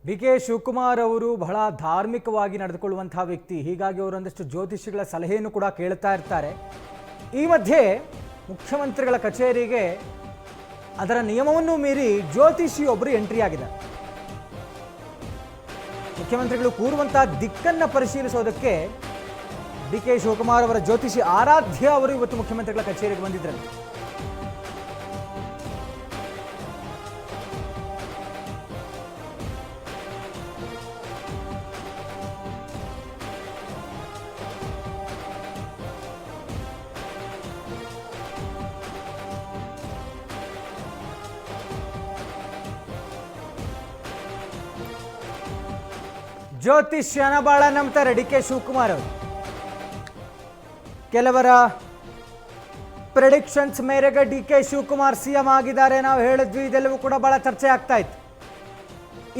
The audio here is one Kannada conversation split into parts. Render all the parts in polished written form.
ಡಿ.ಕೆ. ಶಿವಕುಮಾರ್ ಅವರು ಬಹಳ ಧಾರ್ಮಿಕವಾಗಿ ನಡೆದುಕೊಳ್ಳುವಂತಹ ವ್ಯಕ್ತಿ. ಹೀಗಾಗಿ ಅವರು ಒಂದಷ್ಟು ಜ್ಯೋತಿಷಿಗಳ ಸಲಹೆಯನ್ನು ಕೂಡ ಕೇಳ್ತಾ ಇರ್ತಾರೆ. ಈ ಮಧ್ಯೆ ಮುಖ್ಯಮಂತ್ರಿಗಳ ಕಚೇರಿಗೆ ಅದರ ನಿಯಮವನ್ನು ಮೀರಿ ಜ್ಯೋತಿಷಿಯೊಬ್ಬರು ಎಂಟ್ರಿ ಆಗಿದ್ದಾರೆ. ಮುಖ್ಯಮಂತ್ರಿಗಳು ಕೂರುವಂತಹ ದಿಕ್ಕನ್ನು ಪರಿಶೀಲಿಸೋದಕ್ಕೆ ಡಿ.ಕೆ. ಶಿವಕುಮಾರ್ ಅವರ ಜ್ಯೋತಿಷಿ ಆರಾಧ್ಯ ಅವರು ಇವತ್ತು ಮುಖ್ಯಮಂತ್ರಿಗಳ ಕಚೇರಿಗೆ ಬಂದಿದ್ರಂತೆ. ಜ್ಯೋತಿಷ್ಯನ ಬಹಳ ನಂಬ್ತಾರೆ ಡಿ.ಕೆ. ಶಿವಕುಮಾರ್ ಅವರು. ಕೆಲವರ ಪ್ರೆಡಿಕ್ಷನ್ಸ್ ಮೇರೆಗೆ ಡಿ.ಕೆ. ಶಿವಕುಮಾರ್ ಸಿಎಂ ಆಗಿದ್ದಾರೆ ನಾವು ಹೇಳಿದ್ವಿ. ಇದೆಲ್ಲವೂ ಕೂಡ ಬಹಳ ಚರ್ಚೆ ಆಗ್ತಾ ಇತ್ತು.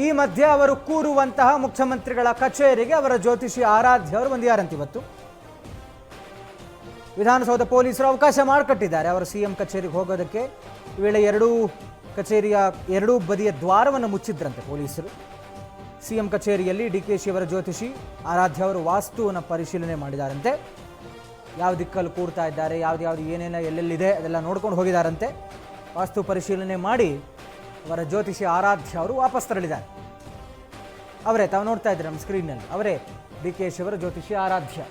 ಈ ಮಧ್ಯೆ ಅವರು ಕೂರುವಂತಹ ಮುಖ್ಯಮಂತ್ರಿಗಳ ಕಚೇರಿಗೆ ಅವರ ಜ್ಯೋತಿಷಿ ಆರಾಧ್ಯ ಅವರು ಬಂದಿದ್ದಾರಂತೆ. ಇವತ್ತು ವಿಧಾನಸೌಧ ಪೊಲೀಸರು ಅವಕಾಶ ಮಾಡಿಕೊಟ್ಟಿದ್ದಾರೆ ಅವರು ಸಿಎಂ ಕಚೇರಿಗೆ ಹೋಗೋದಕ್ಕೆ. ಈ ವೇಳೆ ಕಚೇರಿಯ ಎರಡೂ ಬದಿಯ ದ್ವಾರವನ್ನು ಮುಚ್ಚಿದ್ರಂತೆ ಪೊಲೀಸರು. ಸಿಎಂ ಕಚೇರಿಯಲ್ಲಿ ಡಿ.ಕೆ.ಶಿ ಅವರ ಜ್ಯೋತಿಷಿ ಆರಾಧ್ಯ ಅವರು ವಾಸ್ತುವನ್ನು ಪರಿಶೀಲನೆ ಮಾಡಿದಾರಂತೆ. ಯಾವ ದಿಕ್ಕಲ್ಲಿ ಕೂರ್ತಾ ಇದ್ದಾರೆ, ಯಾವ್ದು ಏನೇನು ಎಲ್ಲೆಲ್ಲಿದೆ ಅದೆಲ್ಲ ನೋಡ್ಕೊಂಡು ಹೋಗಿದಾರಂತೆ. ವಾಸ್ತು ಪರಿಶೀಲನೆ ಮಾಡಿ ಅವರ ಜ್ಯೋತಿಷಿ ಆರಾಧ್ಯ ಅವರು ವಾಪಸ್ ತೆರಳಿದ್ದಾರೆ. ಅವರೇ ತಾವು ನೋಡ್ತಾ ಇದ್ದಾರೆ ನಮ್ಮ ಸ್ಕ್ರೀನ್ನಲ್ಲಿ, ಅವರೇ ಡಿ.ಕೆ.ಶಿ ಅವರ ಜ್ಯೋತಿಷಿ ಆರಾಧ್ಯ.